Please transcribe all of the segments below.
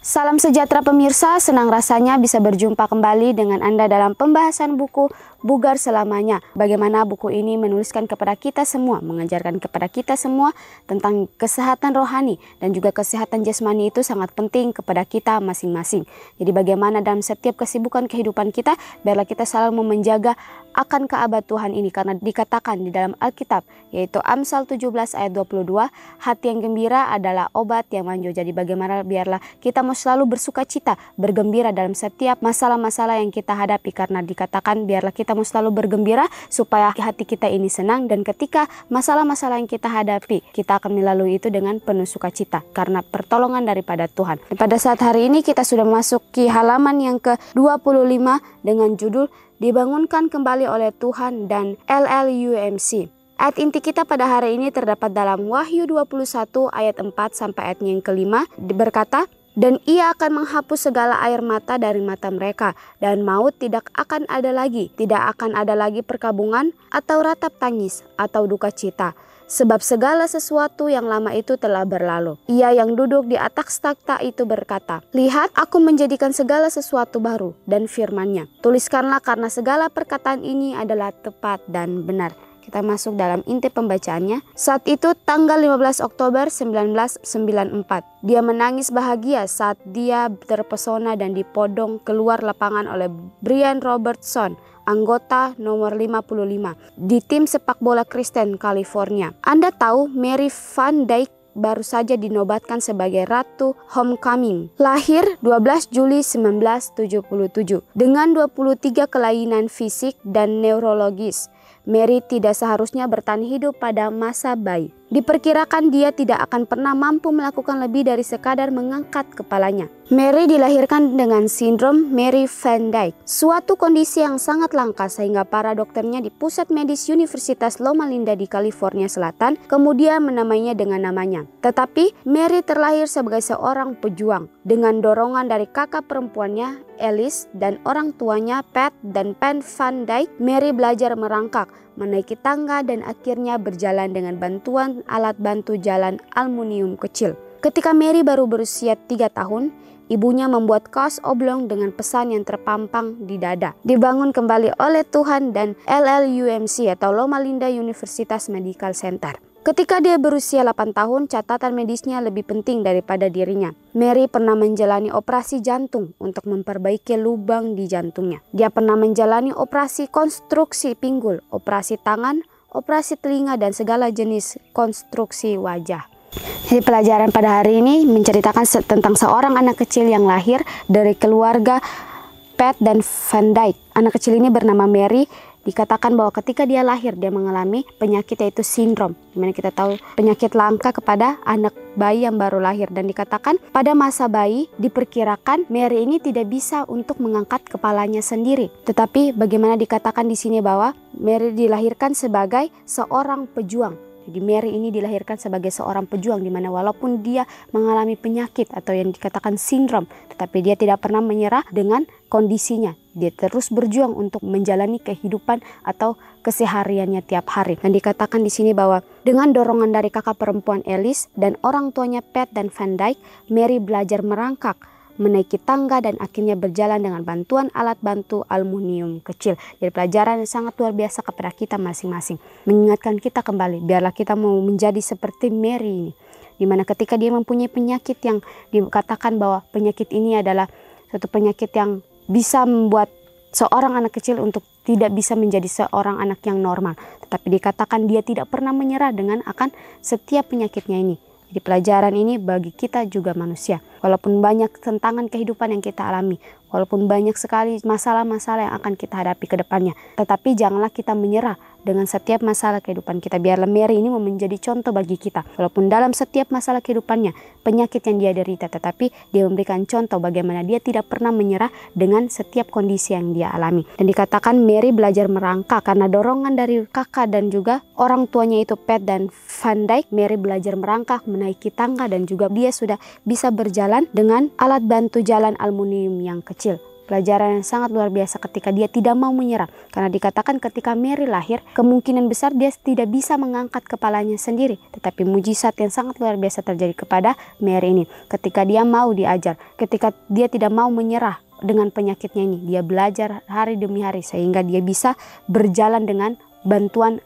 Salam sejahtera pemirsa, senang rasanya bisa berjumpa kembali dengan Anda dalam pembahasan buku Bugar Selamanya. Bagaimana buku ini menuliskan kepada kita semua, mengajarkan kepada kita semua tentang kesehatan rohani dan juga kesehatan jasmani itu sangat penting kepada kita masing-masing. Jadi bagaimana dalam setiap kesibukan kehidupan kita, biarlah kita selalu menjaga akan keabad Tuhan ini, karena dikatakan di dalam Alkitab, yaitu Amsal 17 ayat 22, hati yang gembira adalah obat yang manjur. Jadi bagaimana biarlah kita mau selalu bersuka cita, bergembira dalam setiap masalah-masalah yang kita hadapi, karena dikatakan biarlah kita mau selalu bergembira supaya hati kita ini senang, dan ketika masalah-masalah yang kita hadapi, kita akan melalui itu dengan penuh sukacita karena pertolongan daripada Tuhan. Dan pada saat hari ini kita sudah memasuki halaman yang ke-25 dengan judul Dibangunkan Kembali oleh Tuhan dan LLUMC. Ayat inti kita pada hari ini terdapat dalam Wahyu 21 ayat 4 sampai ayat yang kelima, berkata, dan ia akan menghapus segala air mata dari mata mereka, dan maut tidak akan ada lagi, tidak akan ada lagi perkabungan atau ratap tangis atau duka cita, sebab segala sesuatu yang lama itu telah berlalu. Ia yang duduk di atas takhta itu berkata, lihat, aku menjadikan segala sesuatu baru, dan firman-Nya, tuliskanlah karena segala perkataan ini adalah tepat dan benar. Kita masuk dalam inti pembacaannya. Saat itu tanggal 15 Oktober 1994. Dia menangis bahagia saat dia terpesona dan dipodong keluar lapangan oleh Brian Robertson, anggota nomor 55 di tim sepak bola Kristen California. Anda tahu Mary Van Dyke baru saja dinobatkan sebagai Ratu Homecoming. Lahir 12 Juli 1977 dengan 23 kelainan fisik dan neurologis. Mary tidak seharusnya bertahan hidup pada masa bayi. Diperkirakan dia tidak akan pernah mampu melakukan lebih dari sekadar mengangkat kepalanya. Mary dilahirkan dengan sindrom Mary Van Dyke, suatu kondisi yang sangat langka sehingga para dokternya di pusat medis Universitas Loma Linda di California Selatan kemudian menamainya dengan namanya. Tetapi Mary terlahir sebagai seorang pejuang. Dengan dorongan dari kakak perempuannya Alice dan orang tuanya Pat dan Pen Van Dyke, Mary belajar merangkak, menaiki tangga, dan akhirnya berjalan dengan bantuan alat bantu jalan aluminium kecil. Ketika Mary baru berusia 3 tahun, ibunya membuat kaos oblong dengan pesan yang terpampang di dada. Dibangun kembali oleh Tuhan dan LLUMC atau Loma Linda Universitas Medical Center. Ketika dia berusia 8 tahun, catatan medisnya lebih penting daripada dirinya. Mary pernah menjalani operasi jantung untuk memperbaiki lubang di jantungnya. Dia pernah menjalani operasi konstruksi pinggul, operasi tangan, operasi telinga, dan segala jenis konstruksi wajah. Jadi pelajaran pada hari ini menceritakan tentang seorang anak kecil yang lahir dari keluarga Pat dan Van Dyke. Anak kecil ini bernama Mary. Dikatakan bahwa ketika dia lahir, dia mengalami penyakit yaitu sindrom, dimana kita tahu penyakit langka kepada anak bayi yang baru lahir. Dan dikatakan pada masa bayi diperkirakan Mary ini tidak bisa untuk mengangkat kepalanya sendiri. Tetapi bagaimana dikatakan di sini bahwa Mary dilahirkan sebagai seorang pejuang. Jadi Mary ini dilahirkan sebagai seorang pejuang, di mana walaupun dia mengalami penyakit atau yang dikatakan sindrom, tetapi dia tidak pernah menyerah dengan kondisinya. Dia terus berjuang untuk menjalani kehidupan atau kesehariannya tiap hari. Dan dikatakan di sini bahwa dengan dorongan dari kakak perempuan Alice dan orang tuanya Pat dan Van Dyke, Mary belajar merangkak, menaiki tangga, dan akhirnya berjalan dengan bantuan alat bantu aluminium kecil. Jadi pelajaran yang sangat luar biasa kepada kita masing-masing, mengingatkan kita kembali biarlah kita mau menjadi seperti Mary ini, dimana ketika dia mempunyai penyakit yang dikatakan bahwa penyakit ini adalah suatu penyakit yang bisa membuat seorang anak kecil untuk tidak bisa menjadi seorang anak yang normal, tetapi dikatakan dia tidak pernah menyerah dengan akan setiap penyakitnya ini. Jadi pelajaran ini bagi kita juga manusia. Walaupun banyak tantangan kehidupan yang kita alami, walaupun banyak sekali masalah-masalah yang akan kita hadapi ke depannya, tetapi janganlah kita menyerah dengan setiap masalah kehidupan kita. Biarlah Mary ini menjadi contoh bagi kita. Walaupun dalam setiap masalah kehidupannya, penyakit yang dia derita, tetapi dia memberikan contoh bagaimana dia tidak pernah menyerah dengan setiap kondisi yang dia alami. Dan dikatakan Mary belajar merangkak karena dorongan dari kakak dan juga orang tuanya itu Pat dan Van Dyke. Mary belajar merangkak, menaiki tangga, dan juga dia sudah bisa berjalan dengan alat bantu jalan aluminium yang kecil. Pelajaran yang sangat luar biasa ketika dia tidak mau menyerah. Karena dikatakan ketika Mary lahir, kemungkinan besar dia tidak bisa mengangkat kepalanya sendiri. Tetapi mujizat yang sangat luar biasa terjadi kepada Mary ini. Ketika dia mau diajar, ketika dia tidak mau menyerah dengan penyakitnya ini, dia belajar hari demi hari sehingga dia bisa berjalan dengan bantuan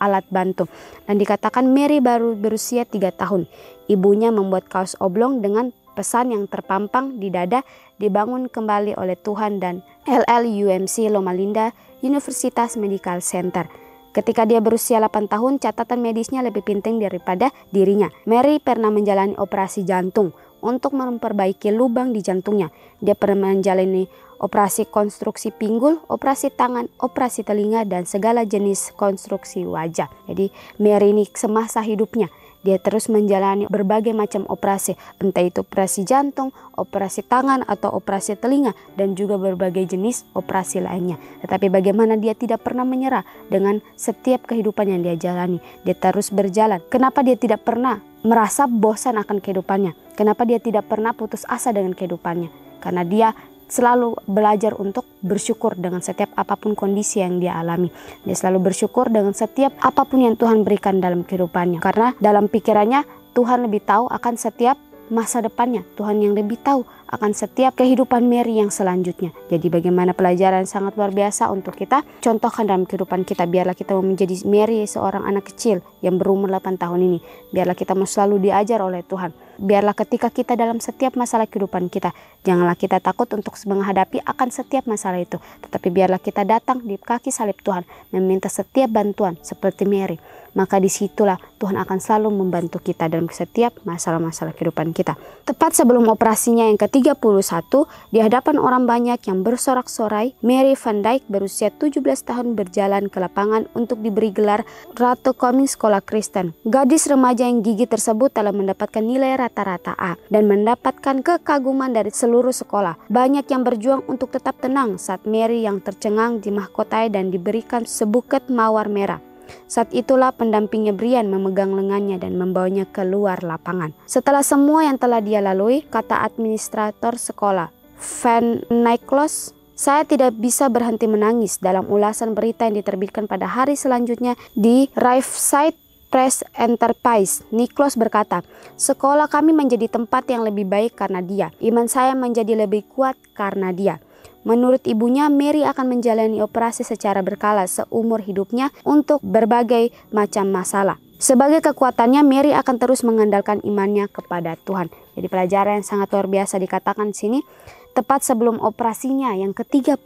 alat bantu. Dan dikatakan Mary baru berusia 3 tahun. Ibunya membuat kaos oblong dengan pesan yang terpampang di dada dibangun kembali oleh Tuhan dan LLUMC Loma Linda Universitas Medical Center. Ketika dia berusia 8 tahun, catatan medisnya lebih penting daripada dirinya. Mary pernah menjalani operasi jantung untuk memperbaiki lubang di jantungnya. Dia pernah menjalani operasi konstruksi pinggul, operasi tangan, operasi telinga, dan segala jenis konstruksi wajah. Jadi Mary ini semasa hidupnya dia terus menjalani berbagai macam operasi, entah itu operasi jantung, operasi tangan, atau operasi telinga, dan juga berbagai jenis operasi lainnya. Tetapi bagaimana dia tidak pernah menyerah dengan setiap kehidupan yang dia jalani. Dia terus berjalan. Kenapa dia tidak pernah merasa bosan akan kehidupannya? Kenapa dia tidak pernah putus asa dengan kehidupannya? Karena dia selalu belajar untuk bersyukur dengan setiap apapun kondisi yang dia alami. Dia selalu bersyukur dengan setiap apapun yang Tuhan berikan dalam kehidupannya. Karena dalam pikirannya Tuhan lebih tahu akan setiap masa depannya. Tuhan yang lebih tahu akan setiap kehidupan Mary yang selanjutnya. Jadi bagaimana pelajaran sangat luar biasa untuk kita contohkan dalam kehidupan kita. Biarlah kita mau menjadi Mary, seorang anak kecil yang berumur 8 tahun ini. Biarlah kita mau selalu diajar oleh Tuhan. Biarlah ketika kita dalam setiap masalah kehidupan kita, janganlah kita takut untuk menghadapi akan setiap masalah itu. Tetapi biarlah kita datang di kaki salib Tuhan, meminta setiap bantuan seperti Mary. Maka disitulah Tuhan akan selalu membantu kita dalam setiap masalah-masalah kehidupan kita. Tepat sebelum operasinya yang ke-31, di hadapan orang banyak yang bersorak-sorai, Mary Van Dyke berusia 17 tahun berjalan ke lapangan untuk diberi gelar Ratu Coming Sekolah Kristen. Gadis remaja yang gigih tersebut telah mendapatkan nilai rata-rata A dan mendapatkan kekaguman dari seluruh sekolah. Banyak yang berjuang untuk tetap tenang saat Mary yang tercengang dimahkotai dan diberikan sebuket mawar merah. Saat itulah pendampingnya Brian memegang lengannya dan membawanya keluar lapangan. Setelah semua yang telah dia lalui, kata administrator sekolah, Van Niklos, saya tidak bisa berhenti menangis. Dalam ulasan berita yang diterbitkan pada hari selanjutnya di Riverside Press Enterprise, Niklos berkata, sekolah kami menjadi tempat yang lebih baik karena dia. Iman saya menjadi lebih kuat karena dia. Menurut ibunya, Mary akan menjalani operasi secara berkala seumur hidupnya untuk berbagai macam masalah. Sebagai kekuatannya, Mary akan terus mengandalkan imannya kepada Tuhan. Jadi pelajaran yang sangat luar biasa dikatakan di sini, tepat sebelum operasinya yang ke-31.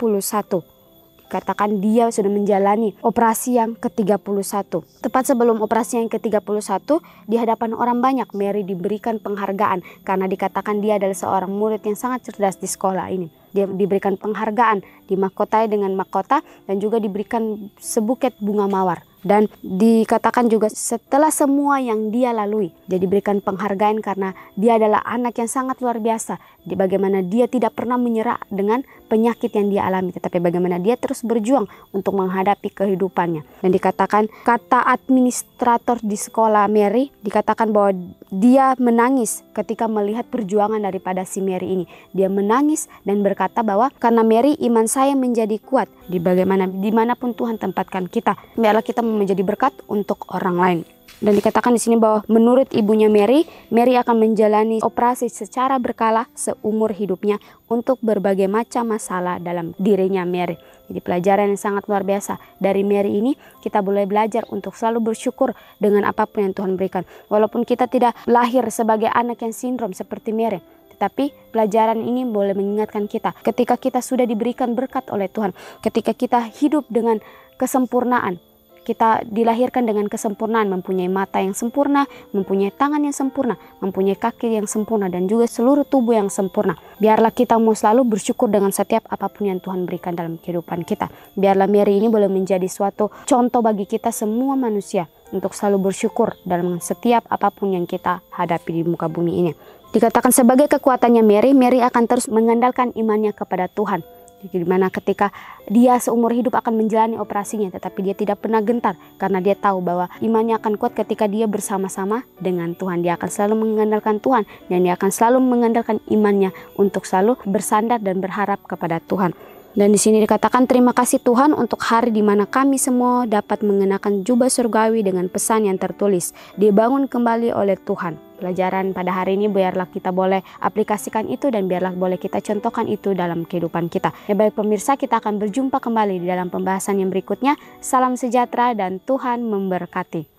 Katakan dia sudah menjalani operasi yang ke-31. Tepat sebelum operasi yang ke-31, di hadapan orang banyak, Mary diberikan penghargaan karena dikatakan dia adalah seorang murid yang sangat cerdas di sekolah ini. Dia diberikan penghargaan, dimahkotai dengan mahkota, dan juga diberikan sebuket bunga mawar. Dan dikatakan juga setelah semua yang dia lalui, dia diberikan penghargaan karena dia adalah anak yang sangat luar biasa. Di bagaimana dia tidak pernah menyerah dengan penyakit yang dia alami, tetapi bagaimana dia terus berjuang untuk menghadapi kehidupannya. Dan dikatakan kata administrator di sekolah Mary, dikatakan bahwa dia menangis ketika melihat perjuangan daripada si Mary ini. Dia menangis dan berkata bahwa karena Mary, iman saya menjadi kuat. Di bagaimana dimanapun Tuhan tempatkan kita, biarlah kita menjadi berkat untuk orang lain. Dan dikatakan di sini bahwa menurut ibunya Mary akan menjalani operasi secara berkala seumur hidupnya untuk berbagai macam masalah dalam dirinya Mary. Jadi pelajaran yang sangat luar biasa dari Mary ini, kita boleh belajar untuk selalu bersyukur dengan apapun yang Tuhan berikan. Walaupun kita tidak lahir sebagai anak yang sindrom seperti Mary, tetapi pelajaran ini boleh mengingatkan kita ketika kita sudah diberikan berkat oleh Tuhan, ketika kita hidup dengan kesempurnaan. Kita dilahirkan dengan kesempurnaan, mempunyai mata yang sempurna, mempunyai tangan yang sempurna, mempunyai kaki yang sempurna, dan juga seluruh tubuh yang sempurna. Biarlah kita mau selalu bersyukur dengan setiap apapun yang Tuhan berikan dalam kehidupan kita. Biarlah Mary ini boleh menjadi suatu contoh bagi kita semua manusia untuk selalu bersyukur dalam setiap apapun yang kita hadapi di muka bumi ini. Dikatakan sebagai kekuatannya Mary akan terus mengandalkan imannya kepada Tuhan. Dimana ketika dia seumur hidup akan menjalani operasinya, tetapi dia tidak pernah gentar karena dia tahu bahwa imannya akan kuat ketika dia bersama-sama dengan Tuhan. Dia akan selalu mengandalkan Tuhan dan dia akan selalu mengandalkan imannya untuk selalu bersandar dan berharap kepada Tuhan. Dan di sini dikatakan, terima kasih Tuhan untuk hari di mana kami semua dapat mengenakan jubah surgawi dengan pesan yang tertulis, dibangun kembali oleh Tuhan. Pelajaran pada hari ini biarlah kita boleh aplikasikan itu dan biarlah boleh kita contohkan itu dalam kehidupan kita. Ya baik pemirsa, kita akan berjumpa kembali di dalam pembahasan yang berikutnya. Salam sejahtera dan Tuhan memberkati.